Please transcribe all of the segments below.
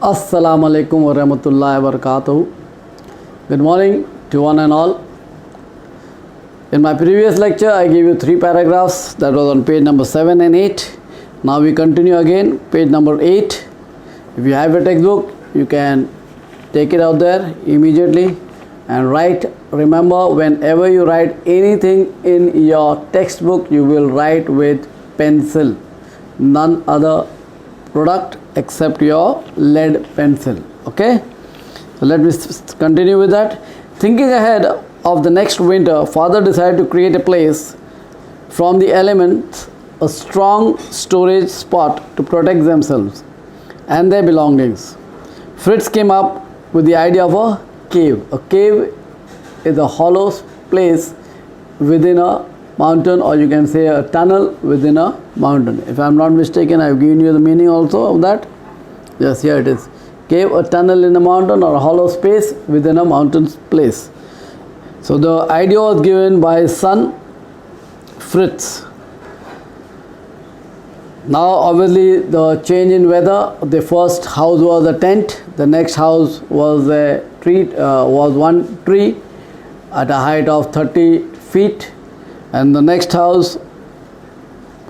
Assalamu alaikum wa rahmatullahi wa barakatuh. Good morning to one and all. In my previous lecture, I gave you 3 paragraphs that was on page number 7 and 8. Now we continue again, page number 8. If you have a textbook, you can take it out there immediately and write. Remember, whenever you write anything in your textbook, you will write with pencil. None other product except your lead pencil. Okay, so let me continue with that. Thinking ahead of the next winter, father decided to create a place from the elements, a strong storage spot to protect themselves and their belongings. Fritz came up with the idea of a cave. A cave is a hollow place within a mountain, or you can say a tunnel within a mountain. If I am not mistaken, I have given you the meaning also of that. Yes, here it is. Cave, a tunnel in a mountain or a hollow space within a mountain place. So the idea was given by his son Fritz. Now obviously the change in weather, the first house was a tent, the next house was a tree, was one tree at a height of 30 feet, and the next house,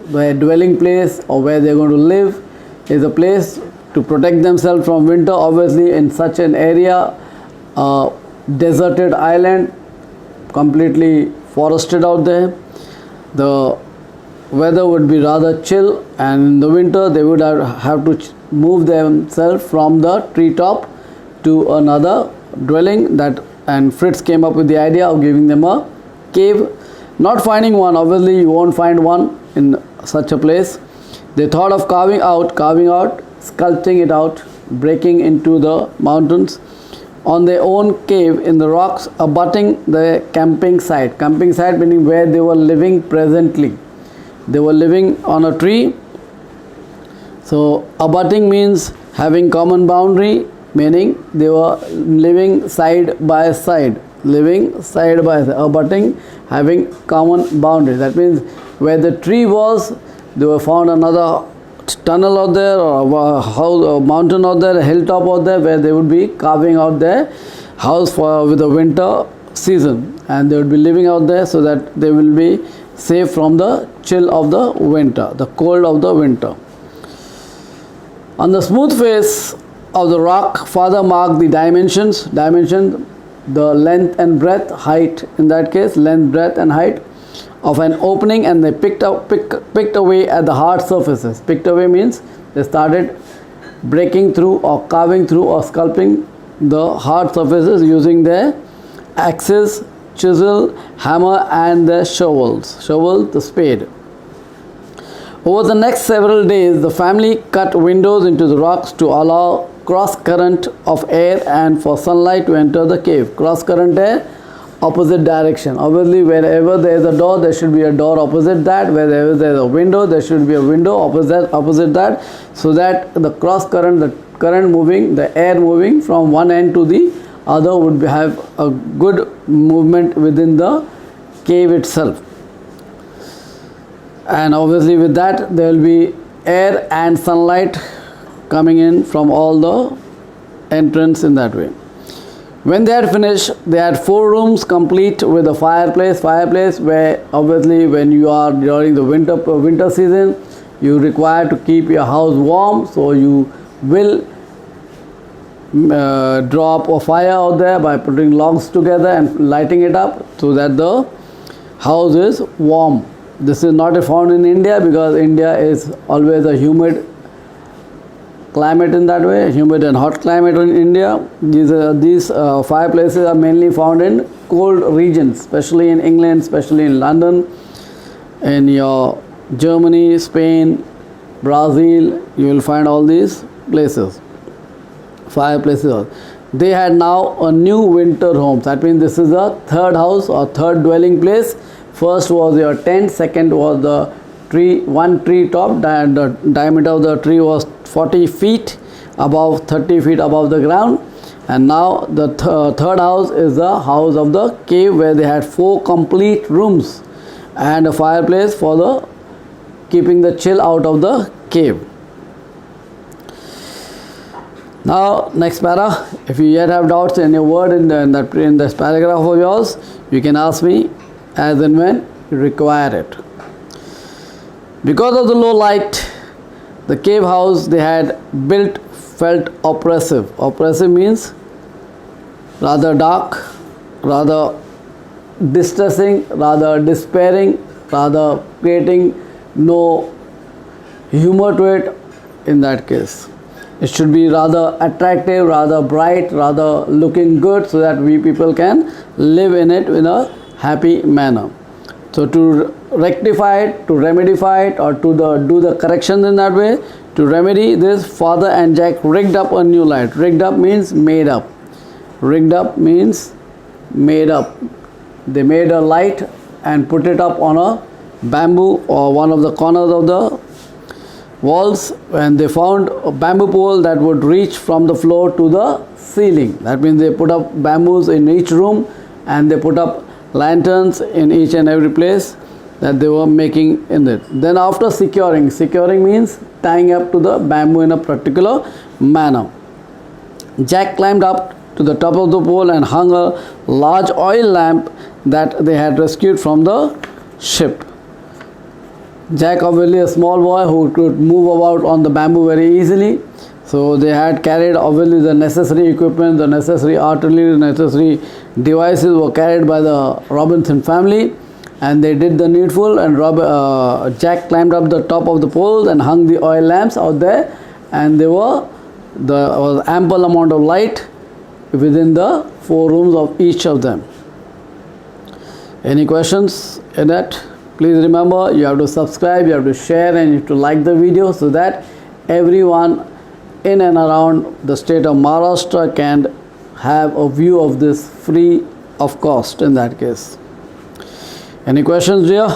their dwelling place or where they are going to live, is a place to protect themselves from winter. Obviously in such an area, deserted island, completely forested out there, the weather would be rather chill, and in the winter they would have to move themselves from the treetop to another dwelling. That, and Fritz came up with the idea of giving them a cave. Not finding one, obviously you won't find one in such a place. They thought of carving out, sculpting it out, breaking into the mountains on their own cave in the rocks abutting the camping site. Camping site meaning where they were living presently. They were living on a tree. So abutting means having common boundary, meaning they were living side by side. Living side by side. Abutting, having common boundary. That means where the tree was, they were found another tunnel out there, or a house, a mountain out there, a hilltop out there, where they would be carving out their house with the winter season, and they would be living out there so that they will be safe from the chill of the winter, the cold of the winter. On the smooth face of the rock, father marked the dimensions, the length and breadth, height in that case, length, breadth and height of an opening, and they picked away at the hard surfaces. Picked away means they started breaking through or carving through or sculpting the hard surfaces using their axes, chisel, hammer and the shovel, the spade. Over the next several days, the family cut windows into the rocks to allow cross current of air and for sunlight to enter the cave. Cross current air, opposite direction. Obviously wherever there is a door, there should be a door opposite that. Wherever there is a window, there should be a window opposite that, so that the cross current, the current moving, the air moving from one end to the other would have a good movement within the cave itself. And obviously with that there will be air and sunlight coming in from all the entrance in that way. When they had finished, they had 4 rooms complete with a fireplace where obviously when you are during the winter season, you require to keep your house warm, so you will drop a fire out there by putting logs together and lighting it up so that the house is warm. This is not found in India, because India is always a humid climate in that way, humid and hot climate in India. These fireplaces are mainly found in cold regions, especially in England, especially in London, in your Germany, Spain, Brazil. You will find all these places, fireplaces. They had now a new winter home. That means this is a third house or third dwelling place. First was your tent, second was the tree, one tree top, the diameter of the tree was 40 feet above, 30 feet above the ground, and now the third house is the house of the cave, where they had 4 complete rooms and a fireplace for the keeping the chill out of the cave. Now, next para. If you yet have doubts in your word in this paragraph of yours, you can ask me as and when you require it. Because of the low light, the cave house they had built felt oppressive. Oppressive means rather dark, rather distressing, rather despairing, rather creating no humor to it in that case. It should be rather attractive, rather bright, rather looking good so that we people can live in it in a happy manner. So to rectify it, to remedify it, or to do the corrections in that way, to remedy this, father and Jack rigged up a new light. Rigged up means made up. Rigged up means made up. They made a light and put it up on a bamboo or one of the corners of the walls, and they found a bamboo pole that would reach from the floor to the ceiling. That means they put up bamboos in each room and they put up lanterns in each and every place that they were making in it. Then after securing means tying up to the bamboo in a particular manner. Jack climbed up to the top of the pole and hung a large oil lamp that they had rescued from the ship. Jack, obviously a small boy who could move about on the bamboo very easily, so they had carried obviously the necessary equipment, the necessary artillery, the necessary devices were carried by the Robinson family, and they did the needful. And Jack climbed up the top of the pole and hung the oil lamps out there, and there was ample amount of light within the 4 rooms of each of them. Any questions in that? Please remember, you have to subscribe, you have to share, and you have to like the video so that everyone in and around the state of Maharashtra can have a view of this free of cost in that case. Any questions, dear?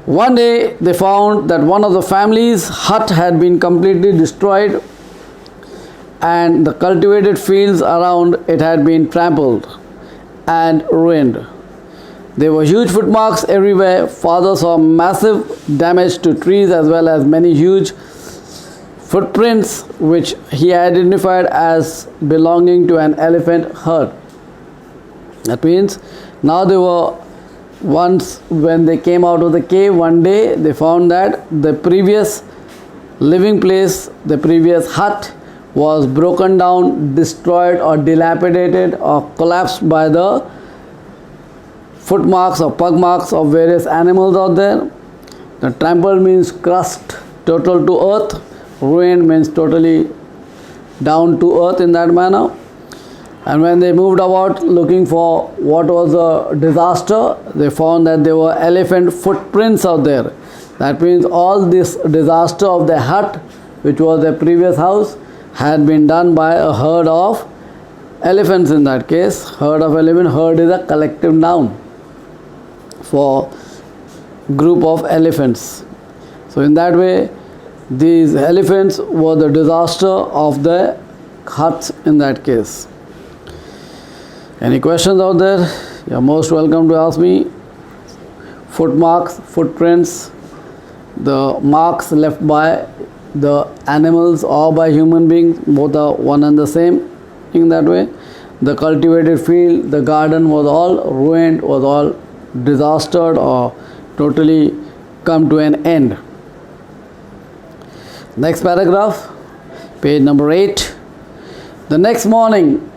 One day they found that one of the family's hut had been completely destroyed and the cultivated fields around it had been trampled and ruined. There were huge footmarks everywhere. Father saw massive damage to trees as well as many huge footprints which he identified as belonging to an elephant herd. That means now they were, once when they came out of the cave one day, they found that the previous living place, the previous hut was broken down, destroyed or dilapidated or collapsed by the footmarks or pug marks of various animals out there. The trampled means crushed total to earth, ruined means totally down to earth in that manner. And when they moved about looking for what was a disaster, they found that there were elephant footprints out there. That means all this disaster of the hut, which was their previous house, had been done by a herd of elephants in that case. Herd of elephant, herd is a collective noun for group of elephants. So in that way, these elephants were the disaster of the huts in that case. Any questions out there? You are most welcome to ask me. Footmarks, footprints, the marks left by the animals or by human beings, both are one and the same in that way. The cultivated field, the garden was all ruined, was all disastered or totally come to an end. Next paragraph, page number 8. The next morning,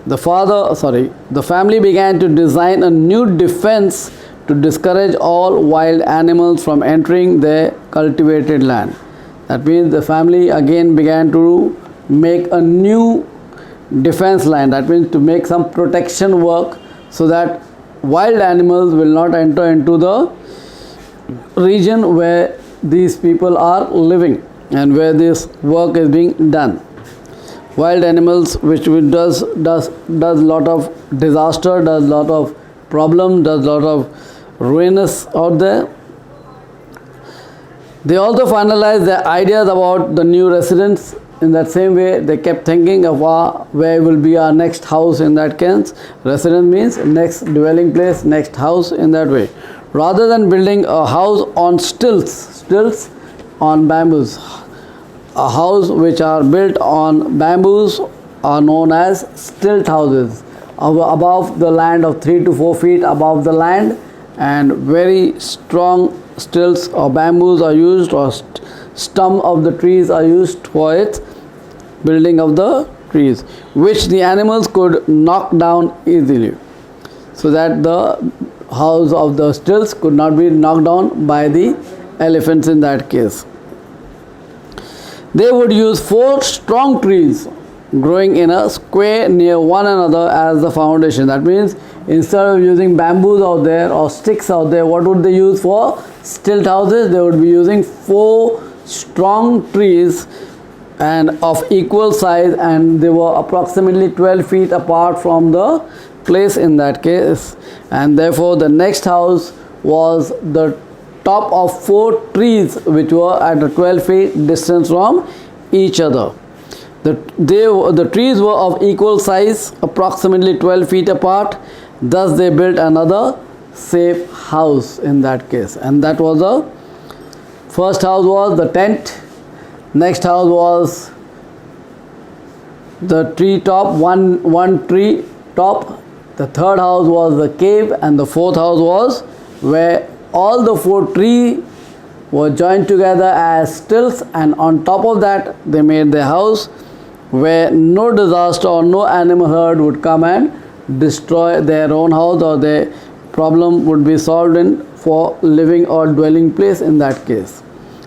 the family began to design a new defense to discourage all wild animals from entering their cultivated land. That means the family again began to make a new defense line. That means to make some protection work so that wild animals will not enter into the region where these people are living and where this work is being done. Wild animals which does lot of disaster, does lot of problem, does lot of ruinous out there. They also finalized their ideas about the new residents. In that same way, they kept thinking of where will be our next house in that case. Residence means next dwelling place, next house in that way. Rather than building a house on stilts on bamboos. a house which are built on bamboos are known as stilt houses, above the land of 3 to 4 feet above the land, and very strong stilts or bamboos are used, or stump of the trees are used for its building of the trees, which the animals could knock down easily, so that the house of the stilts could not be knocked down by the elephants in that case. They would use 4 strong trees growing in a square near one another as the foundation. That means instead of using bamboos out there or sticks out there, what would they use for stilt houses? They would be using 4 strong trees and of equal size, and they were approximately 12 feet apart from the place in that case, and therefore the next house was the top of 4 trees which were at a 12 feet distance from each other. The trees were of equal size, approximately 12 feet apart. Thus they built another safe house in that case, and that was the first house was the tent. Next house was the tree top, one tree top. The third house was the cave, and the fourth house was where all the 4 trees were joined together as stilts, and on top of that they made their house where no disaster or no animal herd would come and destroy their own house, or their problem would be solved in for living or dwelling place in that case.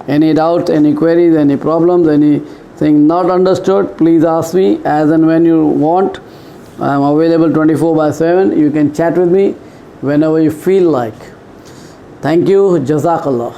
Any doubts, any queries, any problems, anything not understood, please ask me as and when you want. I am available 24/7. You can chat with me whenever you feel like. Thank you. Jazakallah.